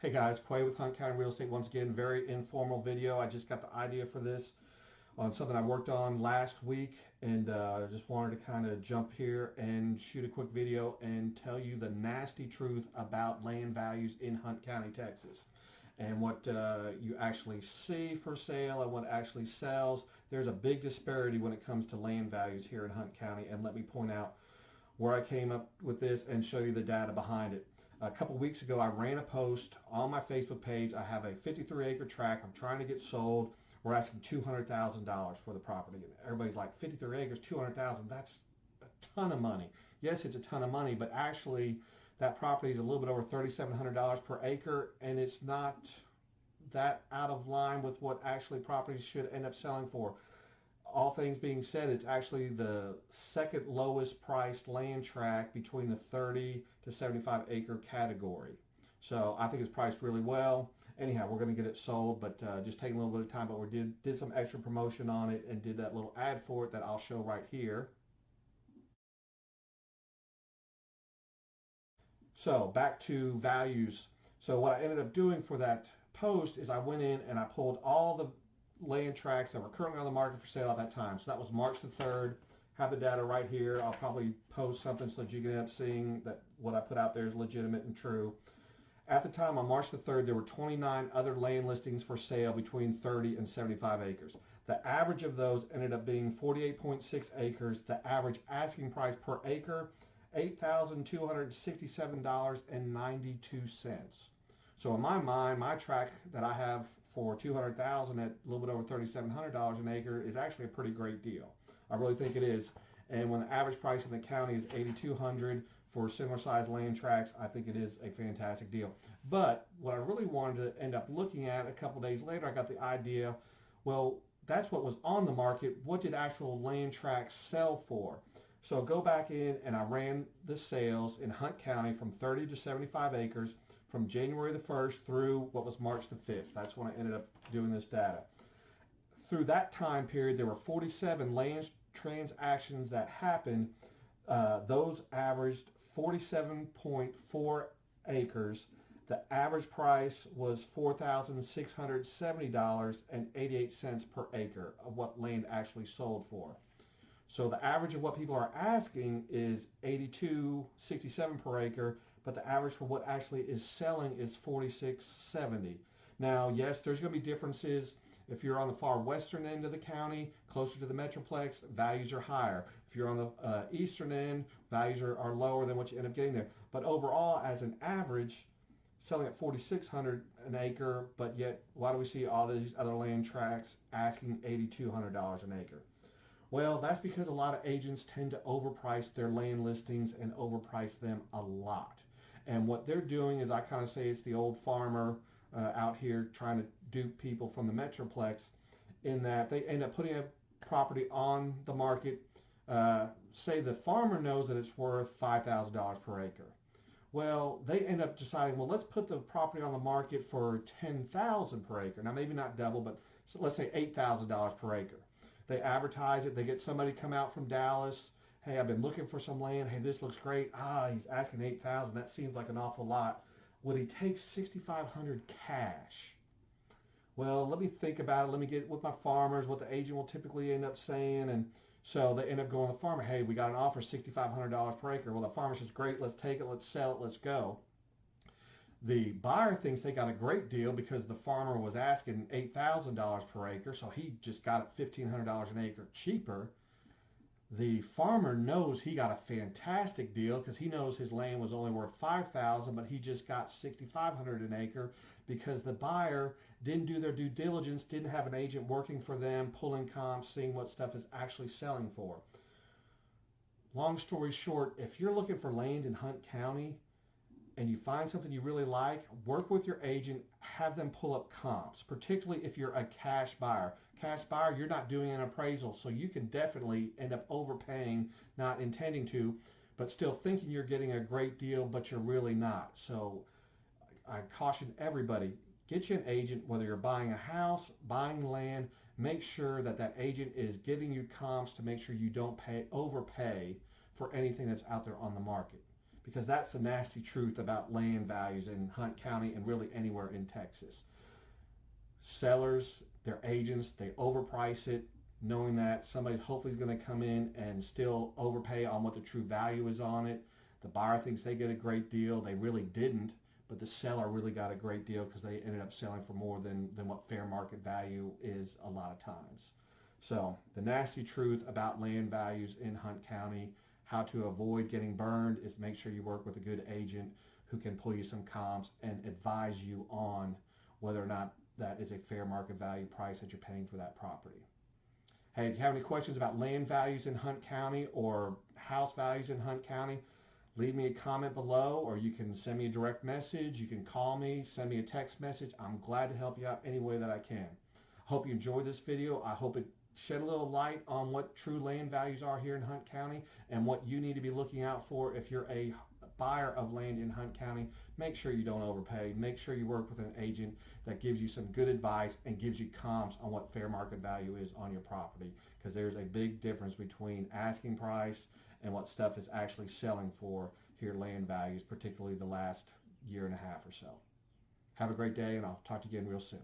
Hey guys, Quay with Hunt County Real Estate once again. Very informal video. I just got the idea for this on something I worked on last week, and just wanted to kind of jump here and shoot a quick video and tell you the nasty truth about land values in Hunt County, Texas, and what you actually see for sale and what actually sells. There's a big disparity when it comes to land values here in Hunt County, and let me point out where I came up with this and show you the data behind it. A couple weeks ago, I ran a post on my Facebook page. I have a 53-acre tract I'm trying to get sold. We're asking $200,000 for the property. And everybody's like, 53 acres, $200,000, that's a ton of money. Yes, it's a ton of money, but actually that property is a little bit over $3,700 per acre, and it's not that out of line with what actually properties should end up selling for. All things being said, it's actually the second lowest priced land tract between the 30 to 75 acre category. So I think it's priced really well. Anyhow, we're going to get it sold, but just taking a little bit of time. But we did some extra promotion on it and did that little ad for it that I'll show right here. So back to values. So what I ended up doing for that post is I went in and I pulled all the land tracts that were currently on the market for sale at that time. So that was March the 3rd. Have the data right here. I'll probably post something so that you can end up seeing that what I put out there is legitimate and true. At the time on March the 3rd, there were 29 other land listings for sale between 30 and 75 acres. The average of those ended up being 48.6 acres. The average asking price per acre, $8,267.92. So in my mind, my tract that I have for $200,000 at a little bit over $3,700 an acre is actually a pretty great deal. I really think it is. And when the average price in the county is $8,200 for similar sized land tracts, I think it is a fantastic deal. But what I really wanted to end up looking at a couple days later, I got the idea, well, that's what was on the market. What did actual land tracts sell for? So go back in and I ran the sales in Hunt County from 30 to 75 acres from January the 1st through what was March the 5th. That's when I ended up doing this data. Through that time period, there were 47 land transactions that happened. Those averaged 47.4 acres. The average price was $4,670.88 per acre of what land actually sold for. So the average of what people are asking is $82.67 per acre, but the average for what actually is selling is $46.70. Now, yes, there's going to be differences. If you're on the far western end of the county, closer to the Metroplex, values are higher. If you're on the eastern end, values are lower than what you end up getting there. But overall, as an average, selling at $4,600 an acre, but yet why do we see all these other land tracts asking $8,200 an acre? Well, that's because a lot of agents tend to overprice their land listings and overprice them a lot. And what they're doing is, I kind of say it's the old farmer out here trying to dupe people from the Metroplex, in that they end up putting a property on the market. Say the farmer knows that it's worth $5,000 per acre. Well, they end up deciding, well, let's put the property on the market for $10,000 per acre. Now, maybe not double, but so let's say $8,000 per acre. They advertise it. They get somebody come out from Dallas. Hey, I've been looking for some land. Hey, this looks great. He's asking $8,000. That seems like an awful lot. Would he take $6,500 cash? Well, let me think about it. Let me get with my farmers, what the agent will typically end up saying. And so they end up going to the farmer. Hey, we got an offer, $6,500 per acre. Well, the farmer says, great, let's take it, let's sell it, let's go. The buyer thinks they got a great deal because the farmer was asking $8,000 per acre, so he just got it $1,500 an acre cheaper. The farmer knows he got a fantastic deal because he knows his land was only worth $5,000, but he just got $6,500 an acre because the buyer didn't do their due diligence, didn't have an agent working for them, pulling comps, seeing what stuff is actually selling for. Long story short, if you're looking for land in Hunt County, and you find something you really like, work with your agent, have them pull up comps, particularly if you're a cash buyer. Cash buyer, you're not doing an appraisal, so you can definitely end up overpaying, not intending to, but still thinking you're getting a great deal, but you're really not. So I caution everybody, get you an agent, whether you're buying a house, buying land, make sure that that agent is giving you comps to make sure you don't overpay for anything that's out there on the market. because that's the nasty truth about land values in Hunt County and really anywhere in Texas. Sellers, their agents, they overprice it, knowing that somebody hopefully is going to come in and still overpay on what the true value is on it. The buyer thinks they get a great deal. They really didn't, but the seller really got a great deal because they ended up selling for more than what fair market value is a lot of times. So the nasty truth about land values in Hunt County, how to avoid getting burned, is make sure you work with a good agent who can pull you some comps and advise you on whether or not that is a fair market value price that you're paying for that property. Hey, if you have any questions about land values in Hunt County or house values in Hunt County, leave me a comment below, or you can send me a direct message. You can call me, send me a text message. I'm glad to help you out any way that I can. Hope you enjoyed this video. I hope it shed a little light on what true land values are here in Hunt County and what you need to be looking out for if you're a buyer of land in Hunt County. Make sure you don't overpay. Make sure you work with an agent that gives you some good advice and gives you comps on what fair market value is on your property, because there's a big difference between asking price and what stuff is actually selling for here, land values, particularly the last year and a half or so. Have a great day, and I'll talk to you again real soon.